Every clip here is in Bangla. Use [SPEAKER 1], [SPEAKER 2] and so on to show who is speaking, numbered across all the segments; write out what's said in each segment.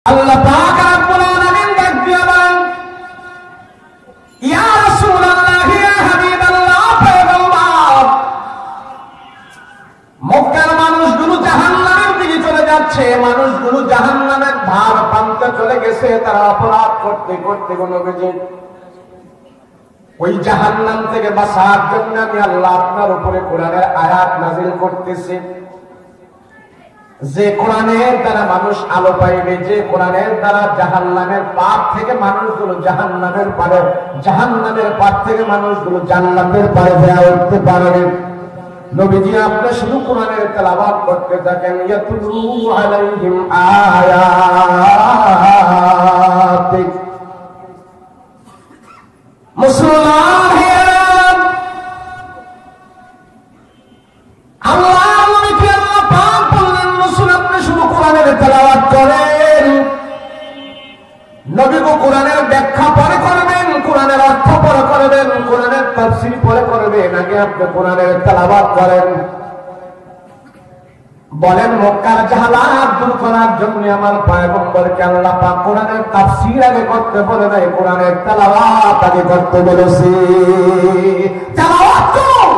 [SPEAKER 1] আল্লাহ পাক রব্বুল আলামিন ডাক দিয়া বলেন, ইয়া রাসূলুল্লাহ, ইয়া হাবিবাল্লাহ, পয়গম্বর, মক্কার মানুষগুলো জাহান্নামের দিকে চলে যাচ্ছে, মানুষগুলো জাহান্নামের ধার প্রান্তে চলে গেছে। তারা অপরাধ করতে করতে নবীজি ওই জাহান্নাম থেকে বাঁচার জন্য আমি আল্লাহ আপনার উপরে কোরআনের আয়াত নাযিল করতেছি। যে কোরআনের দ্বারা মানুষ আলো পাইবে, যে কোরআনের দ্বারা জাহান্নামের পার থেকে মানুষগুলো জাহান্নামের পার থেকে মানুষগুলো জান্নাতের পারে বেড়ে উঠতে পারবে। নবীজি আপনি শুধু কোরআনের তেলাওয়াত করতে থাকেন, ইয়াতুলু আলাইহিম আয়াতিক। মুসলমান নবীকে কোরআনের ব্যাখ্যা পরে করবেন, কোরআনের অর্থ পরে করবেন, কোরআনের তাফসীর পরে করবেন, আগে আপনি কোরআনের তেলাওয়াত করেন। বলেন মক্কার জাহালাত দূর করার জন্য আমার পয়গম্বরকে আল্লাহ পাক কোরআনের তাফসীর আগে করতে বলে নাই, কোরআনের তেলাওয়াত আগে করতে বলেছে। তেলাওয়াত করুন।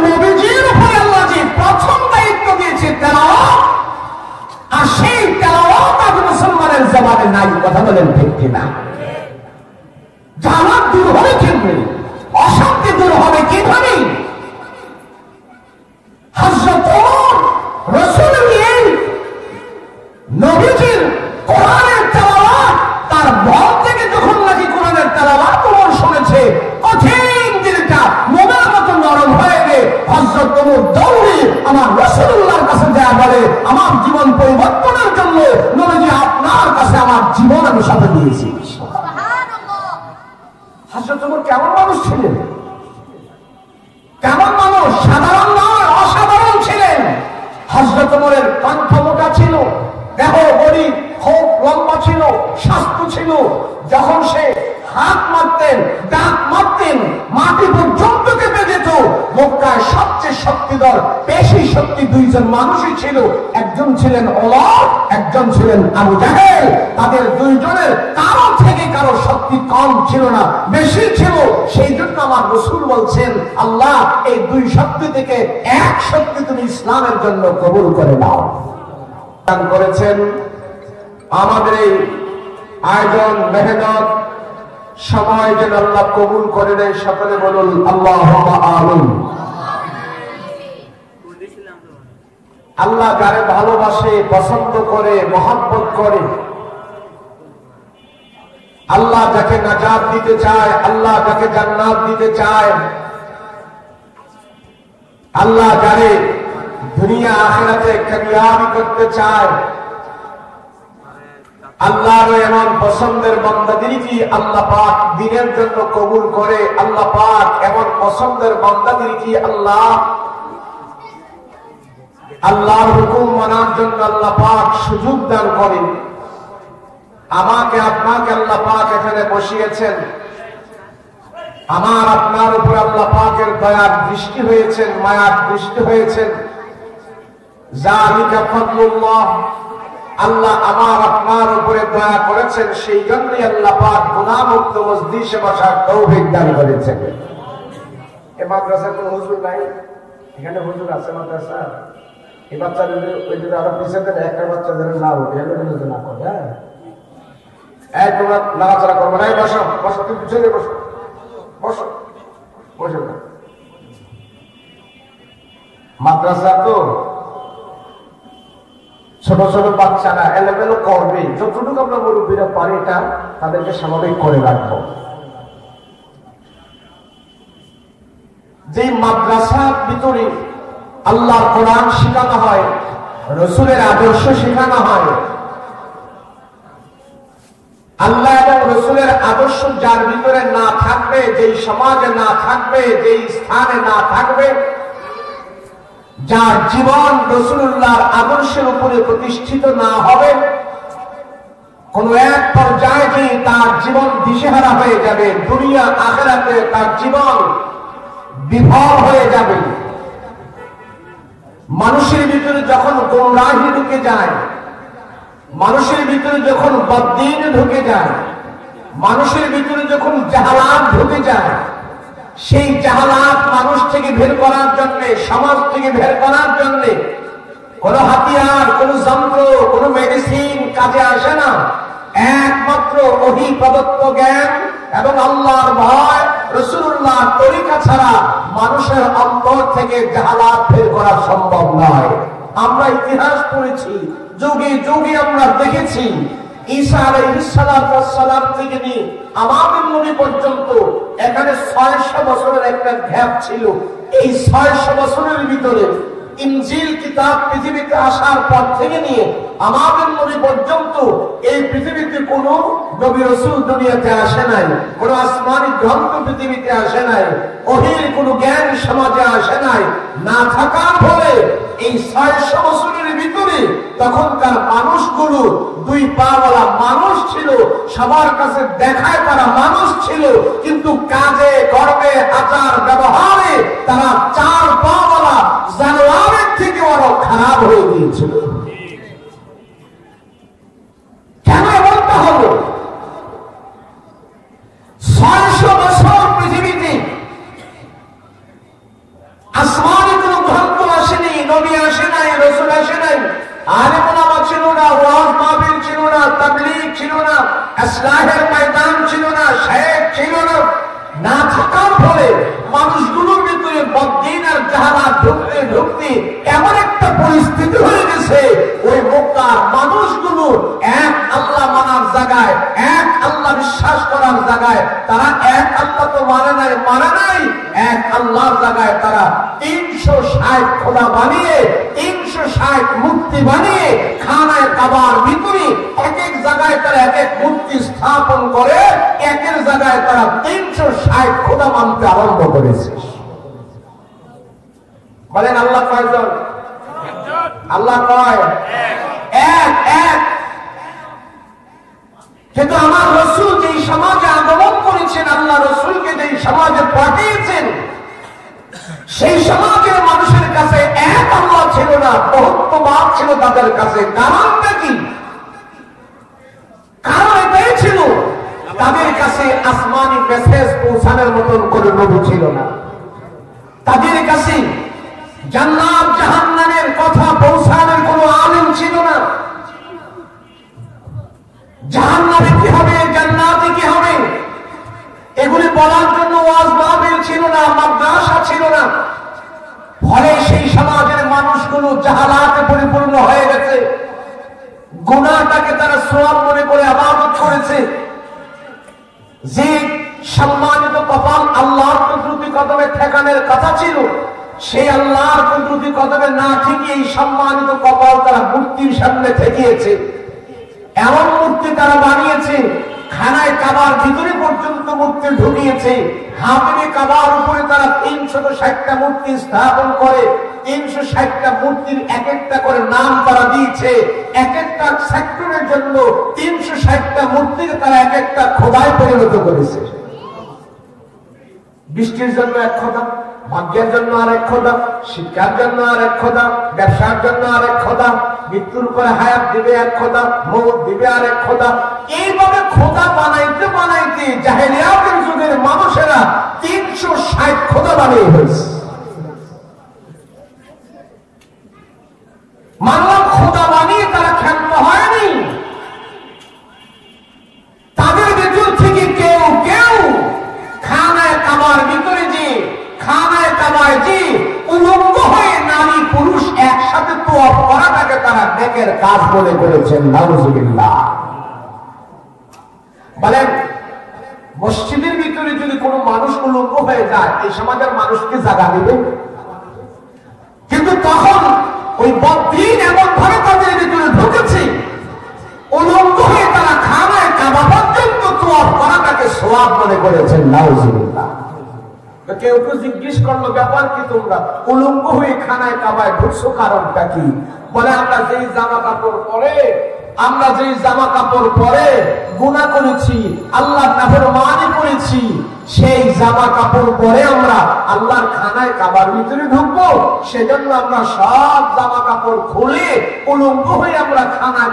[SPEAKER 1] নবীজির উপরে আল্লাহ যে প্রথম দায়িত্ব দিয়েছে তেলাওয়াত, আর সেই তেলাওয়াত আজ মুসলমানের জবানে নাই। কথা বলেন ঠিক কিনা? জাহালাত দূর হবে কেমনে? অশান্তি দূর হবে কিভাবে? হযরত রাসূল নবীজির কোরআনের তেলাওয়াত তার বল থেকে যখন নাকি কোরআনের তেলাওয়াত ওমর শুনেছে, কঠিন দিলটা মোমের মতো নরম হয়ে গিয়ে হযরত ওমর দৌড়ে আমার রাসূলুল্লাহর কাছে যায়, বলে আমার জীবন পরিবর্তনের জন্য নবীজি আপনার কাছে আমার জীবন আমি সাথে দিয়েছি। সুবহানাল্লাহ। হযরত ওমর কেমন মানুষ ছিলেন? কেমন মানুষ? সাধারণ নয়, অসাধারণ ছিলেন। হযরত ওমরের কণ্ঠ মোটা ছিল, দেহ বডি খুব লম্বা ছিল, স্বাস্থ্য ছিল। যখন সে হাত মারতেন, দাঁত মারতেন, মাটি পর্যন্ত কেঁপে যেত। মক্কায় সবচেয়ে শক্তিধর পেশি শক্তি দুইজন মানুষই ছিল, একজন ছিলেন ওমর, একজন ছিলেন আবু জাহেল। তাদের দুইজনের কারো থেকে কারো শক্তি কম ছিল না, বেশি ছিল। সেই জন্য আমার রাসূল বলছেন, আল্লাহ এই দুই শক্তি থেকে এক শক্তি তুমি ইসলামের জন্য কবুল করে নাও। দান করেছেন আমাদের এই আয়োজন, মেহনত, সময় যেন আল্লাহ কবুল করে দেয়। সকলে বলুন আল্লাহুম্মা আমিন। আল্লাহ যারে ভালোবাসে, পছন্দ করে, মহব্বত করে, আল্লাহ যাকে নাজাত দিতে চায়, আল্লাহ যাকে জান্নাত দিতে চায়, আল্লাহ যারে দুনিয়া আখিরাতে কামিয়াবি করতে চায়, আল্লাহর এমন পছন্দের বান্দাদেরকে আল্লাহ পাক দ্বীনের জন্য কবুল করে। আল্লাহ পাক এমন পছন্দের বান্দাদেরকে আল্লাহর হুকুম মানার জন্য আল্লাহ পাক সুযোগ দান করেন। আমাকে আপনাকে আল্লাহ পাক এখানে বসিয়েছেন, আমার আপনার উপর আল্লাহ পাকের দয়ার দৃষ্টি হয়েছেন, মায়ার দৃষ্টি হয়েছেন। যালিকা ফাদলুল্লাহ, আল্লাহ আমার আপনার উপরে দয়া করেছেন, সেই জন্যই আল্লাহ পাক গুনাহমুক্ত মজলিসে বসার তৌফিক দান করেছেন। এই মাদ্রাসার কোন হুজুর নাই? এখানে হুজুর আছে মাদ্রাসা? এই বাচ্চাদের ওই যদি আরো পিছিয়ে দেন, একটা বাচ্চা যেন না উঠে, না করে। হ্যাঁ, এক তোমরা নাড়াচাড়া করবো না। বসো বসো, তুমি পিছিয়ে বসো, বসো বসে না। মাদ্রাসা তো ছোট ছোট বাচ্চারা এলোমেলো করবে, যতটুকু আমরা মুরব্বীরা পারি এটা তাদেরকে স্বাভাবিক করে রাখবো। যে মাদ্রাসার ভিতরে আল্লাহর কোরআন শেখানো হয়, রাসূলের আদর্শ শেখানো হয়, আল্লাহ এবং রাসূলের আদর্শ যার ভিতরে না থাকবে, যেই সমাজে না থাকবে, যেই স্থানে না থাকবে, যার জীবন রাসূলুল্লাহর আদর্শের উপরে প্রতিষ্ঠিত না হবে, কোন এক পর্যায়ে গিয়ে তার জীবন দিশেহারা হয়ে যাবে, দুনিয়া আখিরাতে তার জীবন বিফল হয়ে যাবে। মানুষের ভিতরে যখন গোমরাহি ঢুকে যায়, মানুষের ভিতরে যখন বদ্দিন ঢুকে যায়, মানুষের ভিতরে যখন জাহালাত ঢুকে যায়, সেই জাহালাত মানুষ থেকে বের করার জন্য, সমাজ থেকে বের করার জন্য কোন হাতিয়ার, কোন যন্ত্র, কোন মেডিসিন কাজে আসে না। একমাত্র ওহী প্রদত্ত জ্ঞান এবং আল্লাহর ভয়, রাসূলুল্লাহর তরিকা ছাড়া মানুষের অন্তর থেকে জাহালাত বের করা সম্ভব নয়। আমরা ইতিহাস পড়েছি, যুগে যুগে আমরা দেখেছি, ঈসা আলাইহিস সালাম থেকে নিয়ে আমাদের নবী পর্যন্ত এখানে ৬০০ বছরের একটা গ্যাপ ছিল। এই ৬০০ বছরের ভিতরে ইনজিল কিতাব পৃথিবীতে আসার পর থেকে নিয়ে আমাদের নবী পর্যন্ত এই পৃথিবীতে কোন নবী রাসূল দুনিয়াতে আসে নাই, কোন আসমানি গ্রন্থ পৃথিবীতে আসে নাই, ওহীর কোন জ্ঞান সমাজে আসে নাই। না থাকার ফলে এই ৬০০ বছরের ভিতরে তখনকার মানুষগুলো দুই পাওয়ালা মানুষ ছিল, সবার কাছে দেখায় তারা মানুষ ছিল, কিন্তু কাজে কর্মে আচার ব্যবহারে তারা চার পাওয়ালা জানোয়ারের থেকে আরো খারাপ হয়ে গিয়েছিল। কেন বলতে হবে? ৬০০ বছর পৃথিবীতে আসমানি কোন গ্রন্থ আসেনি, নবী আসে নাই, রাসূল আসে নাই, আলেম ওলামা ছিল না, ওয়াজ মাহফিল ছিল না, তাবলীগ ছিল না, ইসলাহের ময়দান ছিল না, শায়েখ ছিল না। না থাকার ফলে মানুষগুলোর ভিতরে বদ্দিন আর জাহালাত ঢুকতে ঢুকতে এমন একটা পরিস্থিতি হয়ে গেছে, ওই মক্কার মানুষগুলো এক আল্লাহ মানার জায়গায়, এক আল্লাহ বিশ্বাস করার জায়গায় তারা এক আল্লাহ তো মানে নাই, এক আল্লাহর জায়গায় তারা ৩৬০ খোদা বানিয়ে, ৩৬০ মূর্তি বানিয়ে, খানায় কাবার ভিতরে এক এক জায়গায় তারা এক এক মূর্তি স্থাপন করে, একের জায়গায় তারা ৩৬০ খোদা মানতে আরম্ভ করেছে। বলেন আল্লাহ কয়জন? আল্লাহ কয় এক। এক। কিন্তু আমার রাসূল যেই সমাজে আগমন করেছেন, আল্লাহ রাসূলকে যেই সমাজে পাঠিয়েছেন, সেই সমাজের মানুষের কাছে এক আল্লাহ ছিল না, বহুত্ববাদ ছিল তাদের কাছে। কারণটা কি? কারণ এটাই ছিল, তাদের কাছে আসমানি মেসেজ পৌঁছানোর মতন কোন নবী ছিল না। তাদের কাছে জান্নাত জাহান্নামের কথা পৌঁছানোর কোন আলেম ছিল না। জাহান্নামে কি হবে, জান্নাতে কি হবে, এগুলি বলার জন্য ওয়াজ মাহফিল ছিল না, মাদ্রাসা ছিল না। ফলে সেই সমাজের মানুষগুলো জাহালাতে পরিপূর্ণ হয়ে গেছে। গুনাহটাকে তারা সওয়াব মনে করে ইবাদত করেছে। যে সম্মানিত কপাল আল্লাহর কুদরতি কদমে ঠেকানোর কথা ছিল, সেই আল্লাহর কুদরতি কদমে না ঠিকই এই সম্মানিত কপাল তারা মূর্তির সামনে ঠেকিয়েছে। এমন মূর্তি তারা বানিয়েছে, খানায় কাবার ভিতরে পর্যন্ত মূর্তি ঢুকিয়েছে। হাতিমে কাবার উপরে তারা ৩৬০টা মূর্তি স্থাপন করে, ৩৬০টা মূর্তির এক একটা করে নাম তারা দিয়েছে। এক একটা সেক্টরের জন্য ৩৬০টা মূর্তিকে তারা এক একটা খোদায় পরিণত করেছে। বৃষ্টির জন্য এক খোদা, ভাগ্যের জন্য আর এক খোদা, শিক্ষার জন্য আর এক খোদা, ব্যবসার জন্য আর এক খোদা, মৃত্যুর পরে হায়াত দিবে এক খোদা, মৌত দিবে আর এক খোদা। এইভাবে খোদা বানাইতে বানাইতে জাহেলিয়াতের যুগের মানুষেরা ৩৬০ খোদা বানিয়ে হয়েছে। মানব খোদা বানিয়ে তারা ক্ষান্ত হয়নি। তাদের ভেতর থেকে কেউ কেউ খানায় কাবার ভিতরে যে খানায় কাবায় যে উলঙ্গ হয়ে নারী পুরুষ একসাথে তোয়াফ করাটাকে তারা নেকের কাজ বলে করেছেন। নাউযুবিল্লাহ। বলেন, মসজিদের ভিতরে যদি কোনো মানুষ উলঙ্গ হয়ে যায়, এই সমাজের মানুষকে জায়গা দিবে? কিন্তু তখন ওই বদ্দিন এমন ভাবে তাদের ভিতরে ঢুকেছে, উলঙ্গ হয়ে তারা খানায় কাবা পর্যন্ত তোয়াফ করাটাকে সওয়াব মনে করেছেন। নাউযুবিল্লাহ। কেউ কেউ জিজ্ঞেস করলো, ব্যাপার কি, তোমরা উলঙ্গ হয়ে খানায় কাবায় ঢুকছো, কারণটা কি? বলে আমরা যেই জামা কাপড় পরে গুনাহ করেছি, আল্লাহর নাফরমানি করেছি, সেই জামা কাপড় পরে আমরা আল্লাহর খানায় কাবার ভিতরে ঢুকবো, সেজন্য আমরা সব জামা কাপড় খুলে উলঙ্গ হয়ে আমরা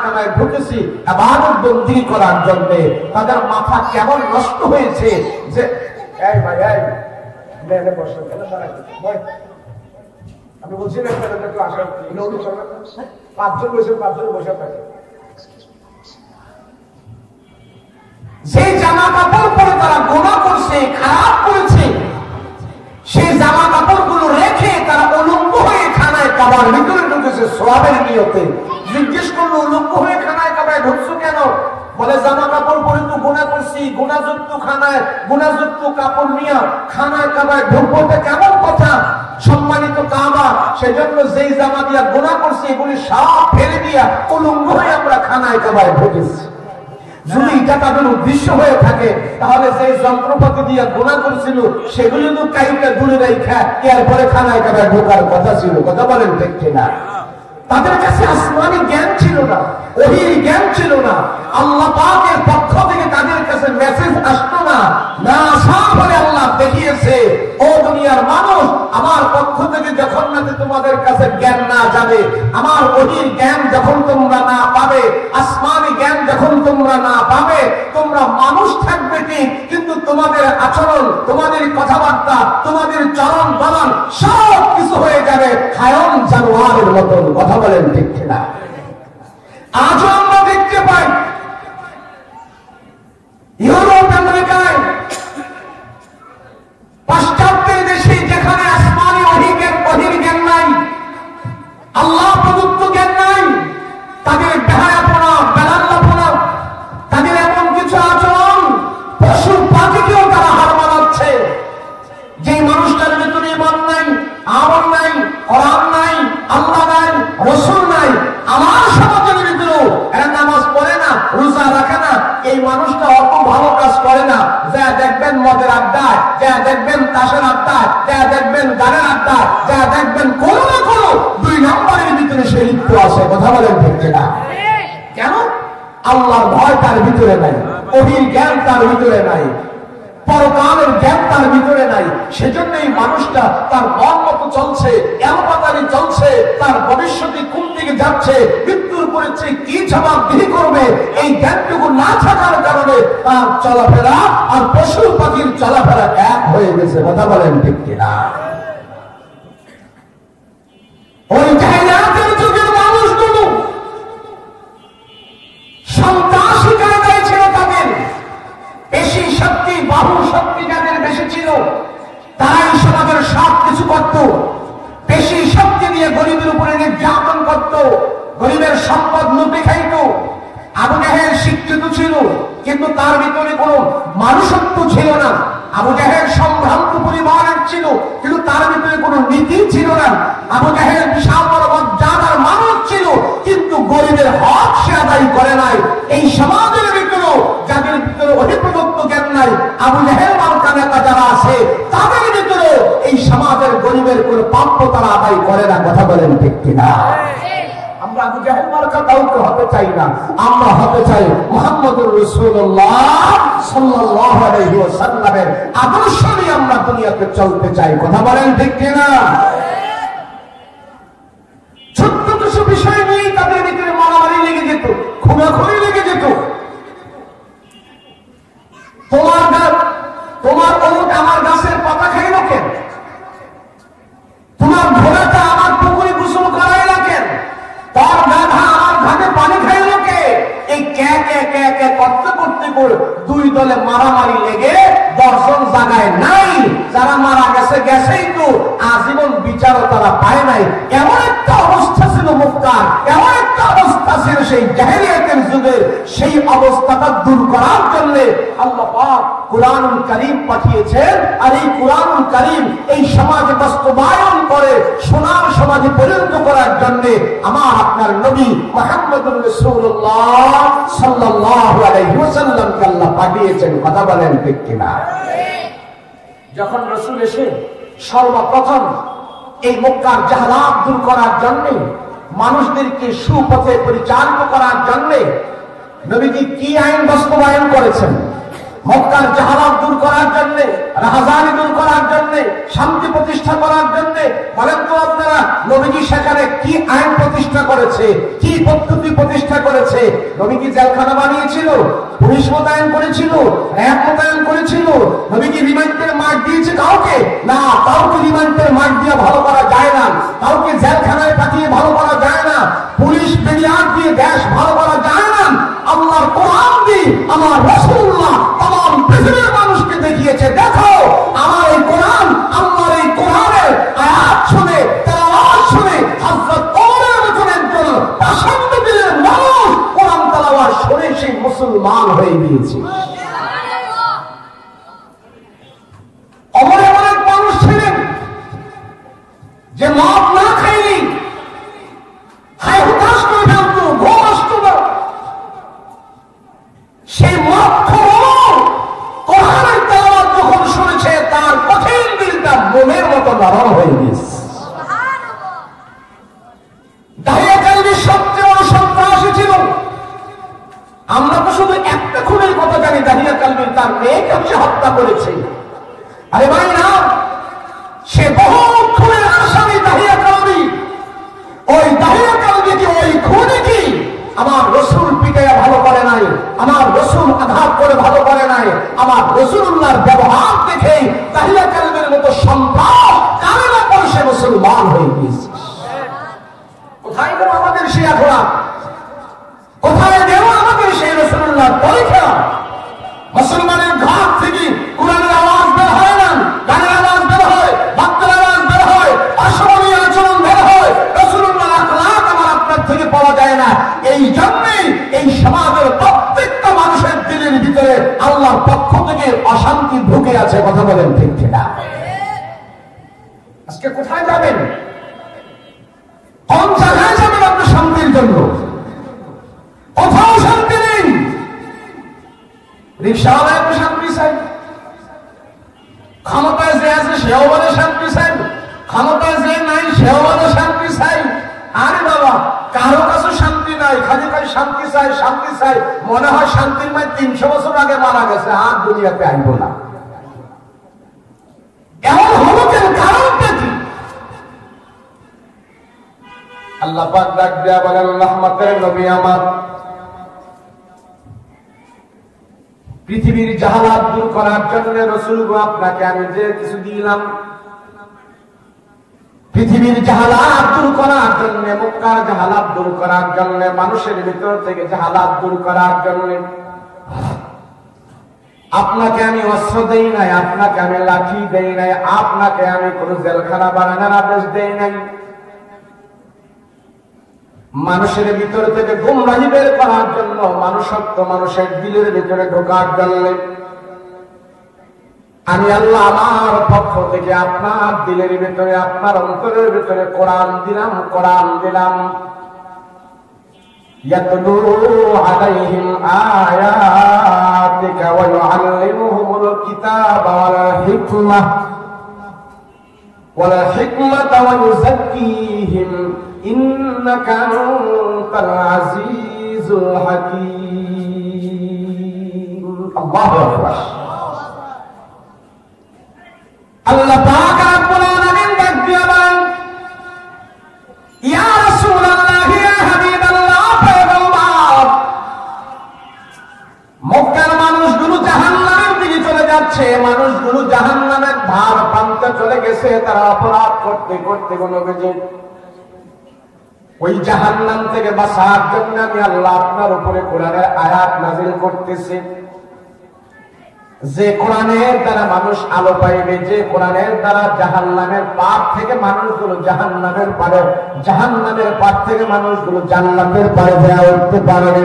[SPEAKER 1] খানায় ঢুকেছি ইবাদত বন্দেগী করার জন্য। তাদের মাথা কেমন নষ্ট হয়েছে যে এই ভাই আমি বলছি না আসার পাঁচজন বসে থাকে। যে জামা কাপড় পরে তারা গুনাহ করছে, খারাপ করেছে, সেই জামা কাপড় গুলো রেখে তারা উলঙ্গ হয়ে খানায় কাবার ভিতরে ঢুকেছে সওয়াবের নিয়তে। জিজ্ঞেস করলো উলঙ্গ হয়ে খানায় কাবায় ঢুকছো কেন? বলে জামা কাপড় পরে তো গুনাহ করছি, গুনাহযুক্ত খানায় গুনাহযুক্ত কাপড় নিয়ে খানায় কাবায় ঢুকবো কেমন কথা? সম্মানিত কাবা, সেজন্য যেই জামা দিয়া গুনাহ করছি এগুলি সব ফেলে দিয়া উলঙ্গ হয়ে আমরা খানায় কাবায় ঢুকেছি। যদি এটা তাদের উদ্দেশ্য হয়ে থাকে তাহলে সেই যন্ত্রপাতি দিয়ে গুনাহ করছিল সেগুলি তো কাইটা দূরে রেখা এরপরে খানায় কাবায় ঢোকার কথা ছিল। কথা বলেন ঠিক কিনা? তাদের কাছে আসমানি জ্ঞান ছিল না, ওহীর জ্ঞান ছিল না, আল্লাহ পাকের পক্ষ থেকে তাদের কাছে মেসেজ আসতো না। না আসা বলে আল্লাহ দেখিয়েছে, ও দুনিয়ার মানুষ, আমার পক্ষ থেকে যখন নাকি তোমাদের কাছে জ্ঞান না যাবে, আমার ওহীর জ্ঞান যখন তোমরা না পাবে, আসমানি জ্ঞান যখন তোমরা না পাবে, তোমরা মানুষ থাকবে ঠিক, কিন্তু তোমাদের আচরণ, তোমাদের কথাবার্তা, তোমাদের চরণ বলন সব কিছু হয়ে যাবে হায়ওয়ান জানোয়ারের মতন। কথা বলেন ঠিক কিনা? আজও আমরা দেখতে পাই ইউরোপ আমেরিকায় পাশ্চাত্যের দেশে যেখানে আসমানি ওহীর জ্ঞান নাই, আল্লাহ প্রদত্ত জ্ঞান নাই, তাদের বেহায়াপনা, বেলাল্লাপনা, তাদের এমন কিছু আচরণ, পশু পাখিকেও তারা হার মানাচ্ছে। যে মানুষটার ভিতরে ঈমান নাই, আমল নাই, কোরআন নাই, আল্লাহ নাই, রাসূল নাই, আমার সমাজের ভিতরেও এরা নামাজ পড়ে না, রোজা রাখে না, এই মানুষটা অত ভালো কাজ করে না। যা দেখবেন মদের আড্ডায়, যা দেখবেন তাসের আড্ডায়, যা দেখবেন গানের আড্ডায়, যা দেখবেন কোনো না কোনো 2 নম্বরের ভিতরে সে লিপ্ত আছে। কথা বলেন ঠিক কিনা? কেন? আল্লাহর ভয় তার ভিতরে নাই, ওহীর জ্ঞান তার ভিতরে নাই, পরকালের জ্ঞান তার ভিতরে নাই। সেজন্য এই মানুষটা তার মন মতো চলছে, এলোপাতারি চলছে, তার ভবিষ্যতে কোন দিকে যাচ্ছে, মৃত্যুর পরিচে কি জবাবদিহি করবে, এই জ্ঞানটুকু না থাকার কারণে তার চলাফেরা আর পশু পাখির চলাফেরা এক হয়ে গেছে। কথা বলেন ঠিক কিনা? ওই জাহিলিয়াতের যুগের মানুষগুলো সন্ত্রাসী কায়দায় ছিল, তাদের বেশি শক্তি, বাহু শক্তি যাদের বেশি ছিল, তারাই সমাজের সব কিছু করত। বেশি শক্তি দিয়ে গরিবের উপরে নির্যাতন করত, গরিবের সম্পদ লুটে খাইত। আবু জাহেল শিক্ষিত ছিল, কিন্তু তার ভিতরে কোনো মানুষত্ব ছিল না। আবু জাহেল সম্ভ্রান্ত পরিবারের ছিল, কিন্তু তার ভিতরে কোনো নীতি ছিল না। আবু জাহেল বিশাল বড় মর্যাদার মানুষ ছিল, কিন্তু গরিবের হক সে আদায় করে নাই। এই সমাজের ভিতরেও যাদের ভিতরে অধিপ্রদত্ত জ্ঞান নাই, আবু জাহেল মার্কা নেতা যারা আছে, তাদের ভিতরেও এই সমাজের গরিবের কোনো প্রাপ্য তারা আদায় করে না। কথা বলেন ঠিক কিনা? আমরা আবু জাহেল মার্কা কাউকে হতে চাই না, আমরা হতে চাই মুহাম্মদুর রাসূলুল্লাহ সাল্লাল্লাহু আলাইহি ওয়াসাল্লামের আদর্শ নিয়ে আমরা দুনিয়াতে চলতে চাই। কথা বলেন ঠিক কিনা? ছোট্ট কিছু বিষয় নিয়ে তাদের ভিতরে মারামারি লেগে যেত, খুনাখুনি লেগে যেত। তোমার অমুক আমার গাছের পাতা খাইল কেন? তোমার ঘোড়াটা আমার পুকুরে গোসল করাইল কেন? তোর গাধা আমার ঘাটে পানি খাইল কে? এই কে কে কে কে করতে করতে করে 2 দলে মারামারি লেগে 10 জন জায়গায় নাই। যারা মারা গেছে গেছেই তো, আজীবন বিচারও তারা পায় নাই। এমন একটা অবস্থা ছিল মুক্তার, এমন একটা অবস্থা ছিল সেই জাহেলিয়াতের যুগে। সেই অবস্থাটা দূর করার জন্য আল্লাহ পাক কুরআনুল কারীম পাঠিয়েছেন। আর এই কুরআনুল কারীম এই সমাজে বাস্তবায়ন করে সোনার সমাজে পরিণত করার জন্য আমার আপনার নবী মুহাম্মদুর রাসূলুল্লাহ সাল্লাল্লাহু আলাইহি ওয়াসাল্লামকে আল্লাহ পাঠিয়েছেন। কথা বলেন ঠিক কিনা? যখন রাসূল এসে সর্বপ্রথম এই মক্কার জাহালাত দূর করার জন্য মানুষদেরকে সুপথে পরিচালিত করার জন্য নবীজি কি আইন বাস্তবায়ন করেছেন? মক্কার জাহালাত দূর করার জন্য, রাহাজানি দূর করার জন্য, শান্তি প্রতিষ্ঠা করার জন্য। বলেন তো আপনারা, নবীজি সেখানে কি আইন প্রতিষ্ঠা করেছে, কি পদ্ধতি প্রতিষ্ঠা করেছে? নবীজি জেলখানা বানিয়েছিল, পুলিশ মোতায়েন করেছিল, র্যাব মোতায়েন করেছিল? নবীজি রিমান্ডের মাঠ দিয়েছে কাউকে? না, কাউকে রিমান্ডের মাঠ দিয়ে ভালো করা যায় না, কাউকে জেলখানায় পাঠিয়ে ভালো করা যায় না, পুলিশ মিডিয়ার দিয়ে দেশ ভালো করা যায় না। আল্লাহর কোরআন দিয়ে আমার রাসূলুল্লাহ তাম পৃথিবীর মানুষকে দেখিয়েছে, দেখো আমার এই কোরআন, আমার এই কোরআনের আয়াত শুনে, তেলাওয়াত শুনে হযরত ওমরের মতন একজন পাষণ্ড দিলের মানুষ কোরআন তেলাওয়াত শুনে সেই মুসলমান হয়ে গিয়েছে। ওমর এমন এক মানুষ ছিলেন যে মদ না খাইনি হায় হুতাশ করে ফেলত, ঘুম আসতো না। সেই মদ কোরআনের তেলাওয়াত যখন শুনেছে তার কঠিন দিলটা মোমের মতো নরম হয়ে গেছে। দাহিয়া কালবি সবচেয়ে বড় সন্ত্রাসী ছিল। আমরা তো শুধু একটা খুনের কথা জানি, দাহিয়া কালবি তার মেয়েকে সে হত্যা করেছে। আরে ভাই না, সে বহু খুনের আসামি দাহিয়া কালবি। ওই দাহিয়া কালবিকে, ওই খুনে কি আমার রসুল পিটাইয়া ভালো করে নাই, আমার রসুল আঘাত করে ভালো করে নাই, আমার রাসূলুল্লাহর ব্যবহার দেখে দাহিয়া কালবের মতো সন্ত্রাস কালেমা পড়ে সে মুসলমান হয়ে গিয়েছে। কোথায় গেল আমাদের সেই আখড়া? কোথায় গেল আমাদের সেই রাসূলুল্লাহর পরীক্ষা? মুসলমানের ঘর থেকে কোরআনের আওয়াজ বের হয় না, গানের আওয়াজ বের হয়, বাক্যের আওয়াজ বের হয়, অশোভনীয় আচরণ বের হয়, রাসূলুল্লাহর আখলাক আমার আপনার থেকে পাওয়া যায় না। এই জন্যই এই সমাজের প্রত্যেকটা মানুষের দিলের ভিতরে আল্লাহর পক্ষ থেকে অশান্তি ঢুকে আছে। কথা বলেন ঠিক কিনা? আজকে কোথায় যাবেন? কোন জায়গায় যাবেন আপনি শান্তির জন্য? কোথাও শান্তি নেই। রিক্সাওয়ালা একটু শান্তি চাই, ক্ষমতায় যে আছে সেও বলে শান্তি চাই, ক্ষমতায় যে নাই সেও বলে শান্তি চাই। আরে বাবা, কারো কাছে শান্তি নাই, খালি খালি শান্তি চাই, শান্তি চাই। মনে হয় শান্তির মায় 300 বছর আগে মারা গেছে, আর দুনিয়াতে আইব না। এমন হলো কেন? কারণটা কি? আল্লাহ পাক ডাক দেয়া বলেন, রহমতের নবী আমার, পৃথিবীর জাহালাত দূর করার জন্য রাসূল গো আপনাকে আমি যে কিছু দিলাম, পৃথিবীর জাহালাত দূর করার জন্য, মক্কার জাহালাত দূর করার জন্য, মানুষের ভিতর থেকে জাহালাত দূর করার জন্য আপনাকে আমি অস্ত্র দেই নাই, আপনাকে আমি লাঠি দেই নাই, আপনাকে আমি কোন জেলখানা বানানোর আদেশ দেই নাই। মানুষের ভিতর থেকে গুমরাহি বের করার জন্য, মানুষত্ব মানুষের দিলের ভিতরে ঢোকার জন্য আমি আল্লাহ আমার পক্ষ থেকে আপনার দিলের ভিতরে, আপনার অন্তরের ভিতরে কোরআন দিলাম, কোরআন দিলাম। ইয়াতলু আলাইহিম আয়াতিকা ওয়া ইউআল্লিমুহুমুল কিতাবা ওয়াল হিকমাতা ওয়া ইউযাক্কিহিম ইন্নাকা আনতাল আজিজুল হাকীম। আল্লাহু আকবার। আল্লাহ পাক রব্বুল আলামিন ডাক দিয়া বলেন, ইয়া রাসূলুল্লাহ, ইয়া হাবিবাল্লাহ, পয়গম্বর, মক্কার মানুষগুলো জাহান্নামের দিকে চলে যাচ্ছে, মানুষগুলো জাহান্নামের ধার প্রান্তে চলে গেছে। তারা অপরাধ করতে করতে নবীজি ওই জাহান্নাম থেকে বাঁচার জন্য আমি আল্লাহ আপনার উপরে কোরআনের আয়াত নাযিল করতেছি। যে কোরআনের দ্বারা মানুষ আলো পাইবে, যে কোরআনের দ্বারা জাহান্নামের পার থেকে মানুষগুলো জাহান্নামের পারে, জাহান্নামের পার থেকে মানুষগুলো জান্নাতের পারে দেয়া উঠতে পারবে।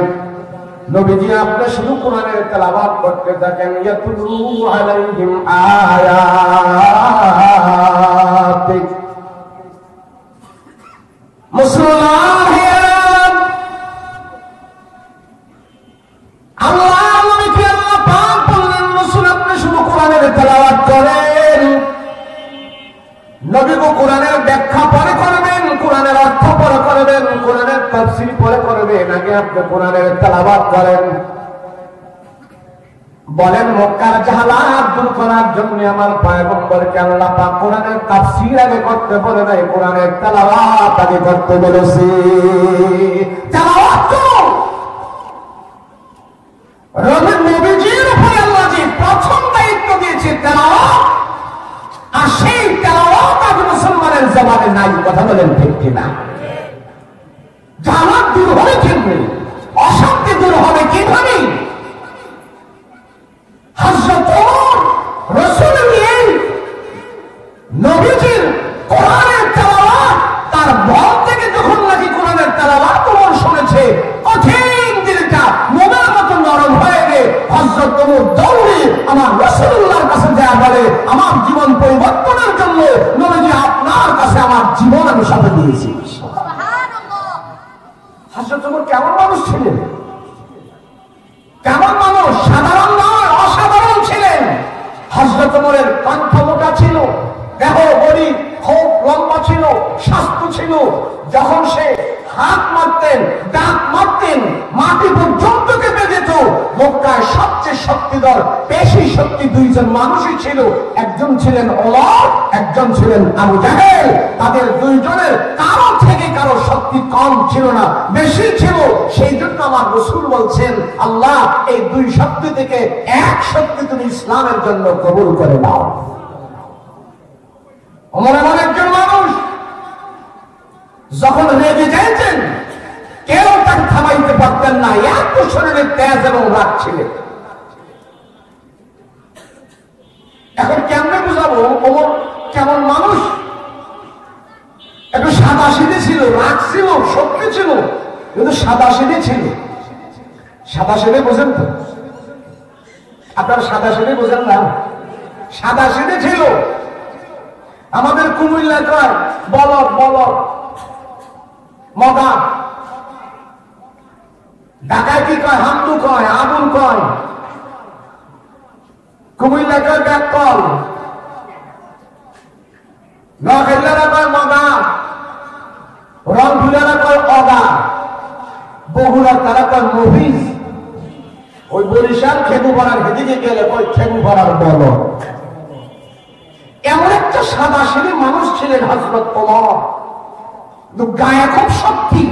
[SPEAKER 1] নবীজি আপনি শুধু কোরআনের তেলাওয়াত করতে থাকেন, ইয়াতুলু আলাইহিম আয়াতিক। মুসলমান হিয়াম আল্লাহ নবীকে আল্লাহ পাক বললেন, রাসূল আপনি শুধু কোরআনের তেলাওয়াত করেন। নবী গো কোরআনের ব্যাখ্যা পরে করবেন, কোরআনের অর্থ পরে করবেন, তাফসীর পরে করবেন, আগে আপনি কোরআনের তেলাওয়াত করেন। বলেন মক্কার জাহালাত দূর করার জন্য আমার পয়গম্বরকে আল্লাহ পাক কোরআনের তাফসীর আগে করতে বলে নাই, কোরআনের তেলাওয়াত আগে করতে বলেছে। তেলাওয়াত করুন। নবীজির উপরে আল্লাহ যে প্রথম দায়িত্ব দিয়েছে তেলাওয়াত, আর সেই তেলাওয়াত আজ মুসলমানের জবানে নাই। কথা বলেন ঠিক কিনা? জাহালাত দূর হবে কেমনে? অশান্তি দূর হবে কিভাবে? হযরত ওমর রাসূল নিয়ে নবীজির কোরআনের তেলাওয়াত, তার বল থেকে যখন নাকি কোরআনের তেলাওয়াত ওমর শুনেছে, কঠিন দিলটা মোমের মতো নরম হয়ে গিয়ে হযরত ওমর দৌড়ে আমার রাসূলুল্লাহর কাছে যায়, বলে আমার জীবন পরিবর্তনের জন্য নবীজি আপনার কাছে আমার জীবন আমি সাথে দিয়েছি। সুবহানাল্লাহ। হযরত ওমর কেমন মানুষ ছিলেন? কেমন মানুষ? সাধারণ নয়, অসাধারণ ছিলেন। হযরত ওমরের কণ্ঠ মোটা ছিল, দেহ বড়ি খুব লম্বা ছিল, স্বাস্থ্য ছিল। যখন সে হাত মারতেন, দাঁত মারতেন, মাটি পর্যন্ত কেঁপে যেত। মক্কায় সবচেয়ে শক্তিধর পেশি শক্তি দুইজন মানুষই ছিল, একজন ছিলেন ওমর, একজন ছিলেন আবু জাহেল। তাদের দুইজনের কারো থেকে কারো শক্তি কম ছিল না, বেশি ছিল। সেই জন্য আমার রাসূল বলছেন, আল্লাহ এই দুই শক্তি থেকে এক শক্তি তুমি ইসলামের জন্য কবুল করে নাও। ওমর এমন একজন মানুষ, যখন রেগে যাইতেন কেউ তাকে থামাইতে পারতেন না, এত শরীরে তেজ এবং রাগ ছিলেন। এখন কেমনে বুঝাবো ওমর কেমন মানুষ? একটু সাদা সিধে ছিল, রাগ ছিল, শক্তি ছিল, কিন্তু সাদা সিধে ছিল। সাদা সিধে বোঝেন তো? আপনারা সাদা সিধে বোঝেন না? সাদা সিধে ছিল। আমাদের কুমিল্লা কয় বলদ, বলদ মগা। ঢাকায় কি কয়? হামদু কয়, আবুল কয়। কুমিল্লা কয় ব্যাকল, নোয়াখালীরা কয় মগা, রংপুরেরা কয় অগা, বগুড়া তারা কয় মহিষ। ওই বরিশাল খেবু পাড়ার হেদিকে গেলে ওই খেবু পাড়ার বলদ। এমন একটা সাদা সিধে মানুষ ছিলেন হযরত ওমর। গায়ে খুব শক্তি,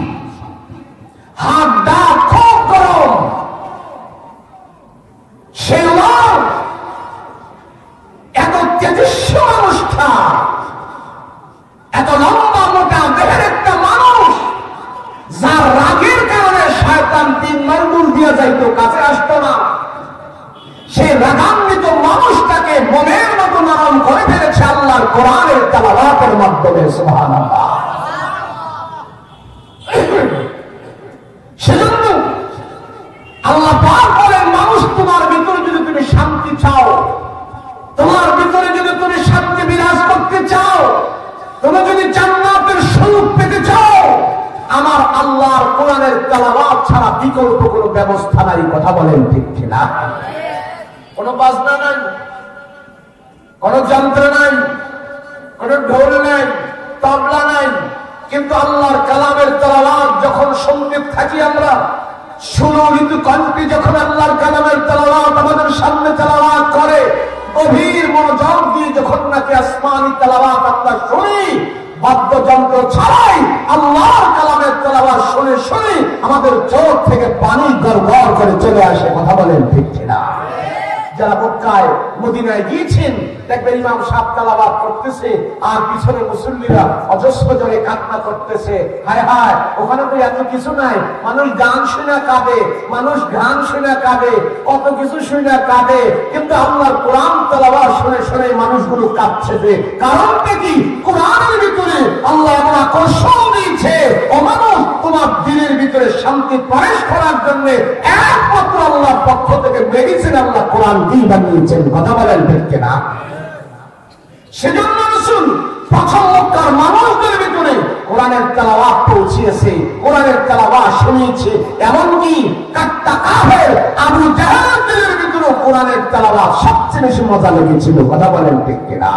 [SPEAKER 1] হাত দাঁত খুব গরম। সে ওমর এত তেজস্বী মানুষটা, এত লম্বা মোটা দেহের একটা মানুষ, যার রাগের কারণে শয়তান 3 মাইল দিয়ে যাইতো, কাছে আসতো না। সেই রাগান্বিত মানুষটাকে মনের মতো নরম করে ফেলেছে আল্লাহর কোরআনের তেলাওয়াতের মাধ্যমে। সুবহানাল্লাহ। সেজন্য আল্লাহ পাক বলেন, মানুষ তোমার ভিতরে যদি তুমি শান্তি চাও, তোমার ভিতরে যদি তুমি শান্তি বিরাজ করতে চাও, তুমি যদি জান্নাতের সুখ পেতে চাও, আমার আল্লাহর কোরআনের তেলাওয়াত ছাড়া বিকল্প কোনো ব্যবস্থা নাই। কথা বলেন ঠিক কিনা? কোন বাজনা নাই, কোন যন্ত্র নাই, কোন ঢোল নাই, তবলা নাই, কিন্তু আল্লাহর কালামের তেলাওয়াত যখন সঙ্গীত থাকি আমরা, সুললিত কণ্ঠে যখন আল্লাহর কালামের তেলাওয়াত আমাদের সামনে তেলাওয়াত করে, গভীর মনোযোগ দিয়ে যখন নাকি আসমানি তেলাওয়াত আমরা শুনি, বাদ্যযন্ত্র ছাড়াই আল্লাহর কালামের তেলাওয়াত শুনে শুনে আমাদের চোখ থেকে পানি গড়গড় করে চলে আসে। কথা বলেন ঠিক কিনা? যারা মক্কায় মদিনায় গিয়েছেন দেখবেন ইমাম সাহেব তেলাওয়াত করতেছে আর পিছনে মুসল্লিরা অজস্র জনে কান্না করতেছে। হায় হায়, ওখানে তো এত কিছু নাই। মানুষ গান শুনে কাঁদে, মানুষ গান শুনে কাঁদে, কত কিছু শুনে কাঁদে, কিন্তু আল্লাহর কোরআন তেলাওয়াত শুনে শুনে মানুষগুলো কাঁদছে। যে কারণটা কি? কোরআনের ভিতরে আল্লাহ এমন আকর্ষণ দিয়েছে, ও মানুষ তোমার দিনের ভিতরে শান্তি প্রবেশ করার জন্য একমাত্র আল্লাহর পক্ষ থেকে মেডিসিন আল্লাহ কোরআন দিয়ে বানিয়েছেন। কথা বলেন ঠিক কিনা? সেজন্য রাসূল প্রথম মক্কার মানুষদের ভিতরে কোরআনের তেলাওয়াত পৌঁছিয়েছে, কোরআনের তেলাওয়াত শুনিয়েছে। এমনকি কাট্টা কাফের আবু জাহেলের ভিতরে কোরআনের তেলাওয়াত সবচেয়ে বেশি মজা লেগেছিল। কথা বলেন ঠিক কিনা?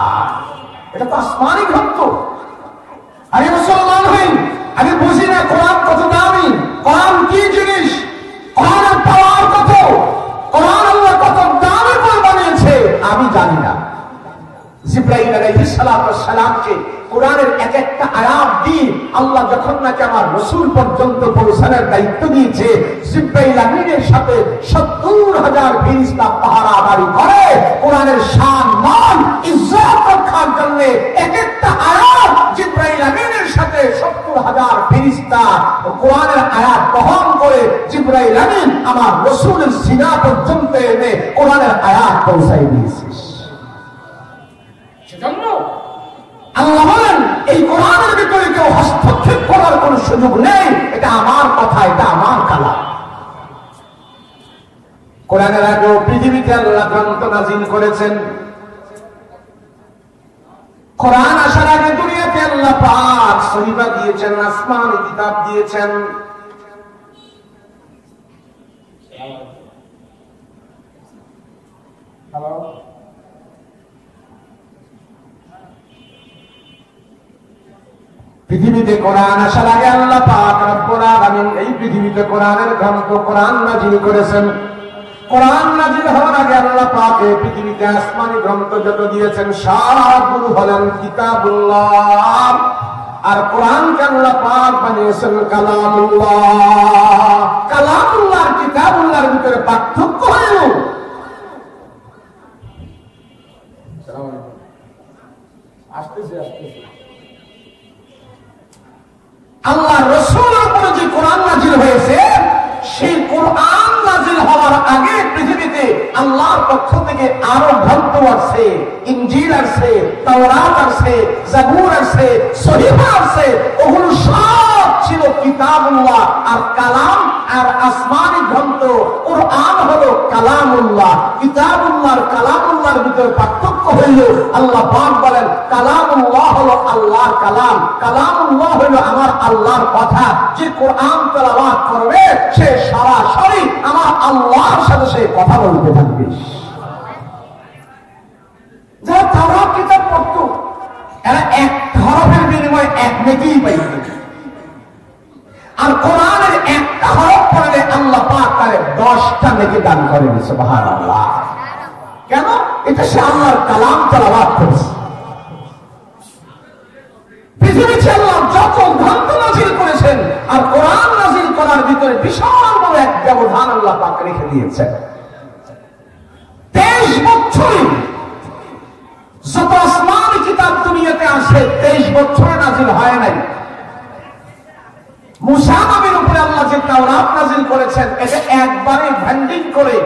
[SPEAKER 1] এটা তো আসমানি ঘটনা। আরে মুসলমান হই, আমি বুঝি না কোরআন কত দামি, কোরআন কি জিনিস, কোরআনের পাওয়ার কত, কোরআন আল্লাহ কত দামি করে বানিয়েছে আমি জানি না। জিবরাইল আলাইহিস সালামকে কোরআনের এক একটা আয়াত দিয়ে আল্লাহ যখন নাকি আমার রাসূল পর্যন্ত পৌঁছানোর দায়িত্ব দিয়েছে, জিবরাইল আমিনের সাথে ৭০,০০০ ফেরেশতা পাহারাদারি করে কোরআনের শান মান ইজ্জত রক্ষার জন্য। এক একটা আয়াত জিবরাইল আমিনের সাথে ৭০,০০০ ফেরেশতা কোরআনের আয়াত বহন করে জিবরাইল আমিন আমার রাসূলের সিনা পর্যন্ত এনে কোরআনের আয়াত পৌঁছাই দিয়েছে। সেজন্য আল্লাহ বলেন এই কোরআনের ভিতরে কেউ হস্তক্ষেপ করার কোন সুযোগ নেই, এটা আমার কথা, এটা আমার কালাম। কোরআনের আগেও পৃথিবীতে আল্লাহ গ্রন্থ নাযিল করেছেন। কোরআন আসার আগে দুনিয়াতে আল্লাহ পাক সহিফা দিয়েছেন, আসমানি কিতাব দিয়েছেন। হ্যালো, পৃথিবীতে কোরআন আসার আগে আল্লাহ পাক রব্বুল আলামিন এই পৃথিবীতে কোরআনের গ্রন্থ কোরআন নাযিল করেছেন। কোরআন নাযিল হওয়ার আগে আল্লাহ পাক এই পৃথিবীতে আসমানি গ্রন্থ যত দিয়েছেন সবগুলো হলেন কিতাবুল্লাহ, আর কোরআনকে আল্লাহ পাক বানিয়েছেন কালামুল্লাহ। কালামুল্লাহ আর কিতাবুল্লাহর ভিতরে পার্থক্য হলো আসতেছে আল্লাহ রাসূলের উপরে যে কোরআন নাযিল হয়েছে, সেই কোরআন নাযিল হওয়ার আগে পৃথিবীতে আল্লাহর পক্ষ থেকে আরো গ্রন্থ আসছে, ইনজিল আসছে, তাওরাত আসছে, জাবুর আসছে, সহিফা আসছে। ওগুলো সব ছিল কিতাবুল্লাহ। আর কালাম আর আসমানি গ্রন্থ কোরআন হলো কালামুল্লাহ। কিতাবুল্লাহ আর কালামুল্লাহর ভিতরে পার্থক্য হইল আল্লাহ পাক বলেন কালামুল্লাহ হলো আল্লাহর কালাম, কালামুল্লাহ হলো আমার আল্লাহর কথা। যে কোরআন তেলাওয়াত করবে সে সরাসরি আমার আল্লাহর সাথে সে কথা বলতে থাকবে। যারা তাওরাত কিতাব পড়তো এরা এক হরফের বিনিময়ে এক নেকিই পাইত, আর কোরআনের একটা হরফ পড়লে আল্লাহ পাক তারে 10টা নেকি দান করেন। সুবহানাল্লাহ। কেন? এটা সে আল্লাহর কালাম তেলাওয়াত করেছে। পৃথিবীতে আল্লাহ যত গ্রন্থ নাযিল করেছেন আর কোরআন নাযিল করার ভিতরে বিশাল বড় এক ব্যবধান আল্লাহ পাক রেখে দিয়েছেন। 23 বছরে যত আসমানি কিতাব দুনিয়াতে আসে 23 বছরে নাযিল হয় নাই। মুসা নবীর উপরে আল্লাহ যে তাওরাত নাযিল করেছেন এটা একবারে ভেন্ডিং করে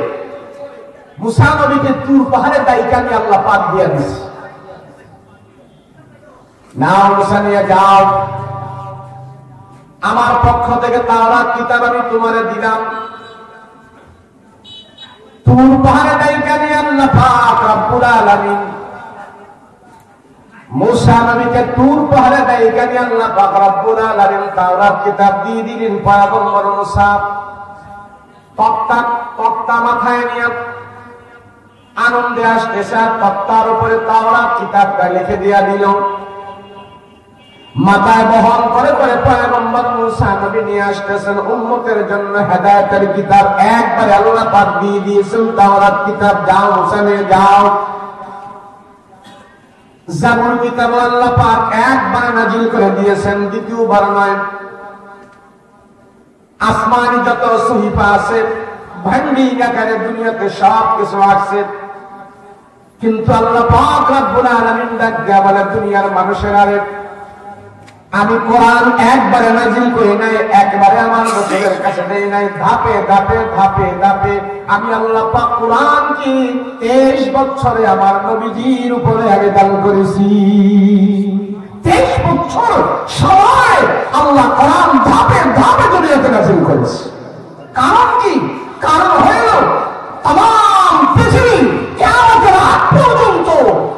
[SPEAKER 1] মুসা নবীকে তুর পাহাড়ে দায়িকা নিয়ে আল্লাহ পাক দিয়ে দিয়েছে। নাও মুসা নিয়ে যাও, আমার পক্ষ থেকে তাওরাত কিতাব আমি তোমারে দিলাম। তুর পাহাড়ে দায়িকা নিয়ে আল্লাহ পাক রব্বুল আলামিন মুসা নবীকে তুর পাহাড়ে দায়িকা নিয়ে আল্লাহ পাক রব্বুল আলামিন তাওরাত কিতাব দিয়ে দিলেন। পয়গম্বর মুসা তক্তা মাথায় নিয়ে আনন্দে আসতেছে, আর তক্তার উপরে তাওরাত কিতাবটা লিখে দিয়া দিল। মাথায় বহন করে করে পয়গম্বর মুসা নবী নিয়ে আসতেছেন উম্মতের জন্য হেদায়েতের কিতাব। একবারে আল্লাহ পাক দিয়ে দিয়েছেন তাওরাত কিতাব, যাও মুসা নিয়ে যাও। জাবুর কিতাব আল্লাহ পাক একবার নাযিল করে দিয়েছেন, দ্বিতীয়বার নয়। আসমানি যত সহিফা আছে ভান্ডি আকারে দুনিয়াতে সব কিছু আসছে, কিন্তু আল্লাহ পাক রব্বুল আলামিন ডাক দেয়া বলে দুনিয়ার মানুষের আরে আমি কোরআন একবারে নাযিল করি নাই, একবারে আমার নবীর কাছে দেই নাই, ধাপে ধাপে ধাপে ধাপে আমি আল্লাহ পাক কোরআন কি 23 বছরে আমার নবীজির উপরে আমি দান করেছি। 23 বছর সময় আল্লাহ কোরআন ধাপে ধাপে দুনিয়াতে নাযিল করেছে। কারণ কি? কারণ হইল তাম পৃথিবী কিয়ামতের আগ পর্যন্ত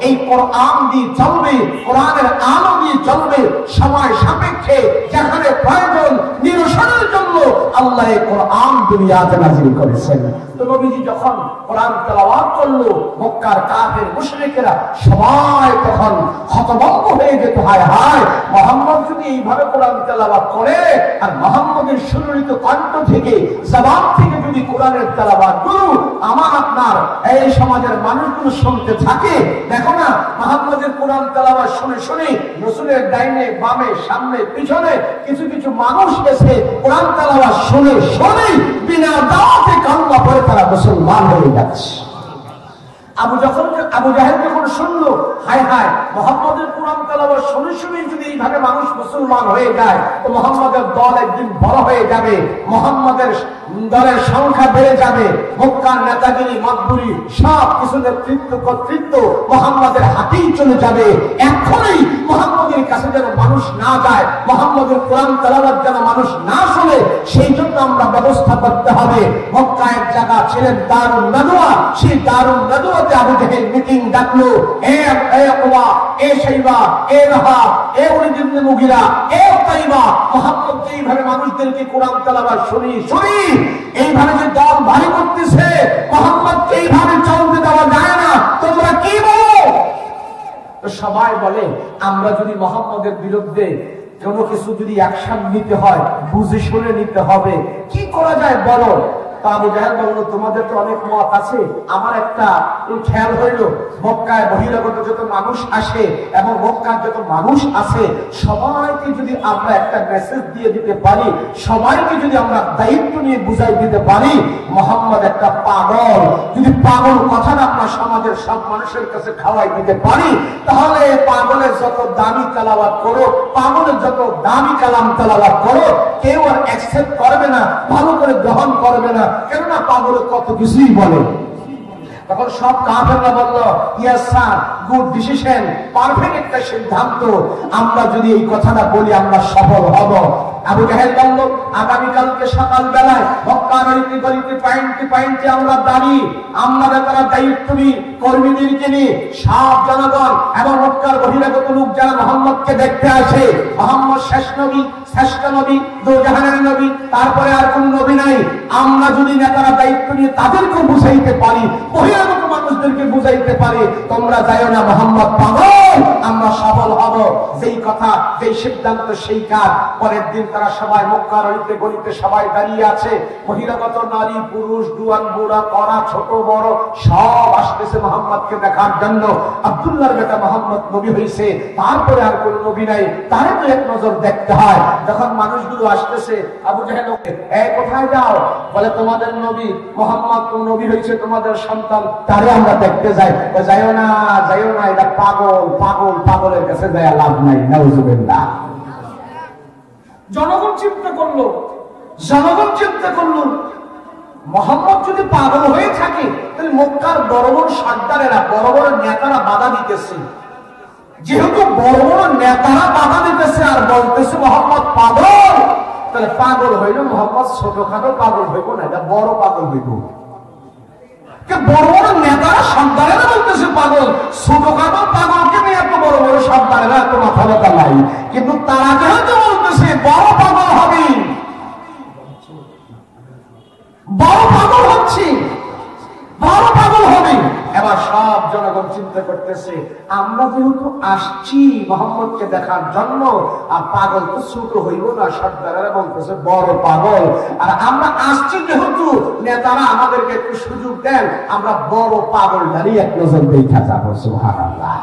[SPEAKER 1] এই কোরআন দিয়ে চলবে, কোরআনের আলো দিয়ে চলবে, সময় সাপেক্ষে যেখানে প্রয়োজন নিরসনের জন্য আল্লাহ কোরআন দুনিয়াতে নাযিল করেছেন। তো নবীজি যখন কোরআন তেলাওয়াত করলো, মক্কার কাফের মুশরিকেরা সবাই তখন হতভম্ব হয়ে যেত, হায় হায়, মুহাম্মদ যদি এইভাবে কোরআন তেলাওয়াত করে আর মুহাম্মদের সুললিত কণ্ঠ থেকে, জবান থেকে যদি কোরআনের তেলাওয়াত গুরু আমার আপনার এই সমাজের মানুষগুলো শুনতে থাকে, দেখো না মুহাম্মদের কোরআন তেলাওয়াত শুনে শুনে রাসূলের ডাইনে বামে সামনে পিছনে কিছু কিছু মানুষ এসে কোরআন তেলাওয়াত শুনে শুনে বিনা দাওয়াতে কান্না করে তারা মুসলমান হয়ে যাচ্ছে। আবু জাহেল যখন শুনলো, হায় হায়, মুহাম্মদের কোরআন তেলাওয়াত শুনে শুনে যদি এইভাবে মানুষ মুসলমান হয়ে যায় তো মুহাম্মদের দল একদিন বড় হয়ে যাবে, মুহাম্মদের দলের সংখ্যা বেড়ে যাবে, মক্কার নেতাগিরি মাতবুরি সব কিছু নেতৃত্ব কর্তৃত্ব মুহাম্মদের হাতেই চলে যাবে। এখনই মুহাম্মদের কাছে যেন মানুষ না যায়, মুহাম্মদের কোরআন তেলাওয়াত যেন মানুষ না শুনে, সেই জন্য আমরা ব্যবস্থা করতে হবে। মক্কা এক জায়গা ছিলেন দারুন নাদওয়া, সেই দারুন নাদওয়াতে আবু জাহেল মিটিং ডাকলো, এ আকওয়া, এ শাইবা, এ রাহাব, এ ওলীদ ইবনে মুগিরা, এ তাইবা, মুহাম্মদ এইভাবে মানুষদেরকে কোরআন তেলাওয়াত শুনি এইভাবে যে দল ভারী করতেছে, মুহাম্মদকে এইভাবে চলতে দেওয়া যায় না, তোমরা কি বলো? তো সবাই বলে আমরা যদি মুহাম্মদের বিরুদ্ধে কোনো কিছু যদি অ্যাকশন নিতে হয় বুঝে শুনে নিতে হবে, কি করা যায় বলো? আবু জাহেল বলল, তোমাদের তো অনেক মত আছে, আমার একটা খেয়াল হইল, মক্কায় বহিরাগত যত মানুষ আসে এবং মক্কার যত মানুষ আছে সবাইকে যদি আমরা একটা মেসেজ দিয়ে দিতে পারি, সবাইকে যদি আমরা দায়িত্ব নিয়ে বুঝাই দিতে পারি মুহাম্মদ একটা পাগল, যদি পাগল কথাটা আমরা সমাজের সব মানুষের কাছে খাওয়াই দিতে পারি, তাহলে পাগলের যত দামি তেলাওয়াত করো, পাগলের যত দামি কালাম তেলাওয়াত করো, কেউ আর অ্যাকসেপ্ট করবে না, ভালো করে গ্রহণ করবে না, কেননা পাগল কত কিছুই বলে। তখন সব কাফেররা বলল, yes sir, good decision, perfect একটা সিদ্ধান্ত, আমরা যদি এই কথাটা বলি আমরা সফল হব। আবু জাহেল বলল, আগামীকালকে সকাল বেলায় মক্কার অলিতে গলিতে পয়েন্টে পয়েন্টে আমরা দাঁড়িয়ে আমরা তারা দায়িত্ব নিই কর্মীদেরকে নিয়ে সব জনগণ এবং মক্কার বহিরাগত লোক যারা মুহাম্মদকে দেখতে আসে, মুহাম্মদ শেষ নবী, শ্রেষ্ঠ নবী, দোজাহানের নবী, তারপরে আর কোন নবী নাই, আমরা যদি নেতারা দায়িত্ব নিয়ে তাদেরকে বুঝাইতে পারি, বহিরাগত মানুষদেরকে বুঝাইতে পারি তোমরা যাও না, মুহাম্মদ পাগল, আমরা সফল হব। যেই কথা, যেই সিদ্ধান্ত, সেই কাজ। পরের দিন তারা সবাই মক্কার অলিতে গলিতে সবাই দাঁড়িয়ে আছে, বহিরাগত নারী পুরুষ জুয়ান বুড়া কড়া ছোট বড় সব আসতেছে মুহাম্মদকে দেখার জন্য। আব্দুল্লাহর বেটা মুহাম্মদ নবী হইছে, তারপরে আর কোন নবী নাই, তারে তো এক নজর দেখতে হয়। যখন মানুষগুলো আসতেছে, আবু জাহেল কোথায় যাও? বলে তোমাদের নবী মুহাম্মদ নবী হইছে, তোমাদের সন্তান, তারে আমরা দেখতে যাই। যাইও না, যাইও না, এটা পাগল, পাগল, পাগলের কাছে যায় লাভ নাই। নাউজুবিল্লাহ। জনগণ চিন্তা করলো, মুহাম্মদ যদি পাগল হয়ে থাকে তাহলে মক্কার বড় বড় সর্দারেরা, বড় বড় নেতারা বাধা দিতেছে, যেহেতু বড় বড় নেতারা বাধা দিতেছে আর বলতেছে মুহাম্মদ পাগল, তাহলে পাগল হইল মুহাম্মদ ছোটখাটো পাগল হইব না, এটা বড় পাগল হইব। বড় বড় নেতারা সর্দারেরা বলতেছে পাগল, ছোটখাটো পাগলকে নিয়ে এত বড় বড় সর্দারেরা এত মাথা ব্যথা নাই, কিন্তু তারা যেহেতু বলতেছে বড় পাগল হবে, বড় পাগল হচ্ছে, বড় পাগল হবে। এবার সব জনগণ চিন্তা করতেছে, আমরা যেহেতু আসছি মুহাম্মদকে দেখার জন্য, আর পাগল তো ছোট হইব না, সর্দারেরা বলতেছে বড় পাগল, আর আমরা আসছি যেহেতু নেতারা আমাদেরকে একটু সুযোগ দেন, আমরা বড় পাগল দাঁড়িয়ে এক নজর দেখা যাবো। সুবহানাল্লাহ।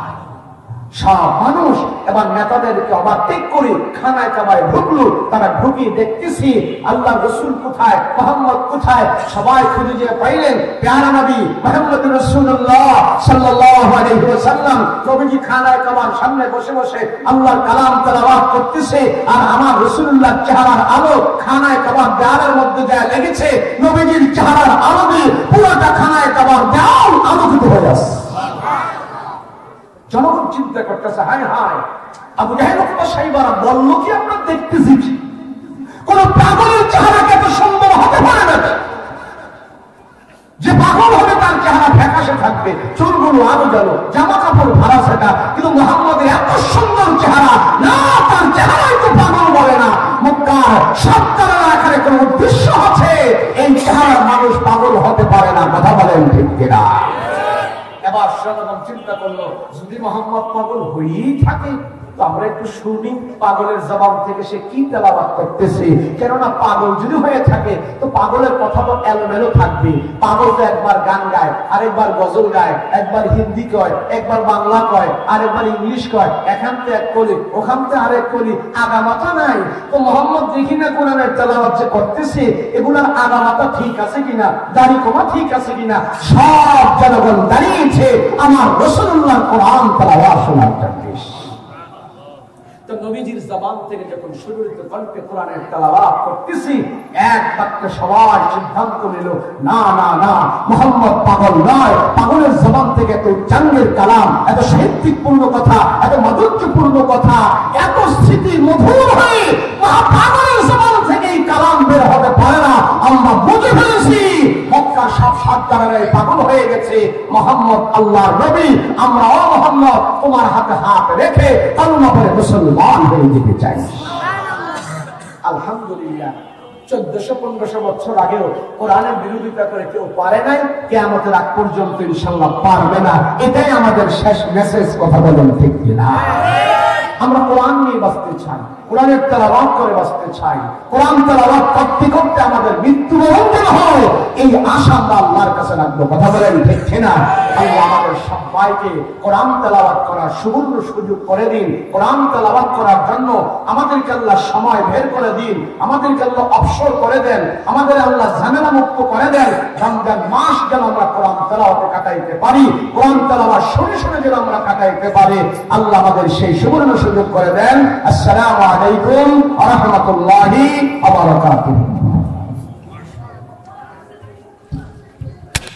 [SPEAKER 1] সব মানুষ এবার নেতাদেরকে ওভারটেক করে খানায় কাবায় ঢুকলো, তারা ঢুকিয়ে দেখতেছি আল্লাহ রাসূল কোথায়, মুহাম্মদ কোথায়, সবাই খুঁজে যে পাইলেন প্যারা নবী মুহাম্মদ রাসূলুল্লাহ সাল্লাল্লাহু আলাইহি ওয়াসাল্লাম নবীজি খানায় কাবার সামনে বসে বসে আল্লাহর কালাম তেলাওয়াত করতেছে, আর আমার রাসূলুল্লাহর চেহারার আলো খানায় কাবার দেওয়ালের মধ্যে যা লেগেছে, নবীজির চেহারার আলো দিয়ে পুরোটা খানায় কাবার দেওয়াল আলোকিত হয়ে যাচ্ছে। জনগণ চিন্তা করতেছে, হায় হায়, আবু জাহেল সাইবারা বলল কি আমরা দেখতেছি কি? কোন পাগলের চেহারাকে এত সুন্দর হতে পারে না, যে পাগল হবে তার চেহারা ফ্যাকাশে থাকবে। থাকবে, চুলগুলো আরো গেল, জামা কাপড় ভাড়া সেটা, কিন্তু মোহাম্মদের এত সুন্দর চেহারা, না তার চেহারাই তো পাগল বলে না। মক্কার সরকারের আকারে কোন উদ্দেশ্য আছে, এই চেহারার মানুষ পাগল হতে পারে না। কথা বলেন ঠিক কিনা? এবার সর্বপ্রথম চিন্তা করলো, যদি মোহাম্মদ পাগল হয়েই থাকে তো আমরা একটু শুনি পাগলের জবান থেকে সে কি তেলাওয়াত করতেছে। কেননা পাগল যদি হয়ে থাকে তো পাগলের কথা তো এলোমেলো থাকবে। পাগল তো একবার গান গায়, আরেকবার গজল গায়, একবার হিন্দি কয়, একবার বাংলা কয়, আরেকবার ইংলিশ কয়, এখান থেকে এক কলি, ওখান থেকে আরেক কলি, আগামাথা নাই। তো মোহাম্মদ দেখি না কোরআনের তেলাওয়াত যে করতেছে, এগুলার আগামাথা ঠিক আছে কিনা, দাড়ি কমা ঠিক আছে কিনা, সব জনগণ দাঁড়িয়েছে আমার রাসূলুল্লাহর কোরআন তেলাওয়াত শোনার জন্য। তো নবীজির জবান থেকে যখন সুরিত কণ্ঠে কোরআনের তেলাওয়াত করতেছি, এক বাক্যে সবাই সিদ্ধান্ত নিল, না না না, মুহাম্মদ পাগল নয়। পাগলের জবান থেকে এত জাঙ্গের কালাম, এত সাহিত্যিকপূর্ণ কথা, এত মাধুর্যপূর্ণ কথা, এত স্মৃতি মধুর হয়ে পাগলের জবান থেকে এই কালাম বের হতে পারে না। আমরা বুঝে ফেলেছি মক্কার সব সরকারের পাগল হয়ে গেছে, মুহাম্মদ আল্লাহর নবী। আমরা ও মুহাম্মদ তোমার হাতে হাত রেখে কালিমা পড়ে মুসলমান হয়ে যেতে চাই। আলহামদুলিল্লাহ, 1400-1500 বছর আগেও কোরআনের বিরোধিতা করে কেউ পারে নাই, কিয়ামতের আগ পর্যন্ত ইনশাআল্লাহ পারবে না। এটাই আমাদের শেষ মেসেজ। কথা বলেন ঠিক কিনা? আমরা কোরআন নিয়ে বাঁচতে চাই, কোরআনের তেলাওয়াত করে বাঁচতে চাই। কোরআন তেলাওয়াত করতে করতে আমাদের মৃত্যুবরণ যেন হয়, এই আশা আমরা আল্লাহর কাছে রাখবো। কথা বলেন ঠিক কিনা? আল্লাহ আমাদের সবাইকে কোরআন তেলাওয়াত করার সুবর্ণ সুযোগ করে দিন। কোরআন তেলাওয়াত করার জন্য আমাদেরকে আল্লাহ সময় বের করে দিন, আমাদেরকে আল্লাহ অবসর করে দেন, আমাদের আল্লাহ ঝামেলা মুক্ত করে দেন। রমজান মাস যেন আমরা কোরআন তেলাওয়াতে কাটাইতে পারি, কোরআন তেলাওয়াত শুনে শুনে যেন আমরা কাটাইতে পারি, আল্লাহ আমাদের সেই সুবর্ণ সুযোগ করে দেন। আসসালামু আলাইকুম ওয়া রাহমাতুল্লাহি ওয়া বারাকাতুহু।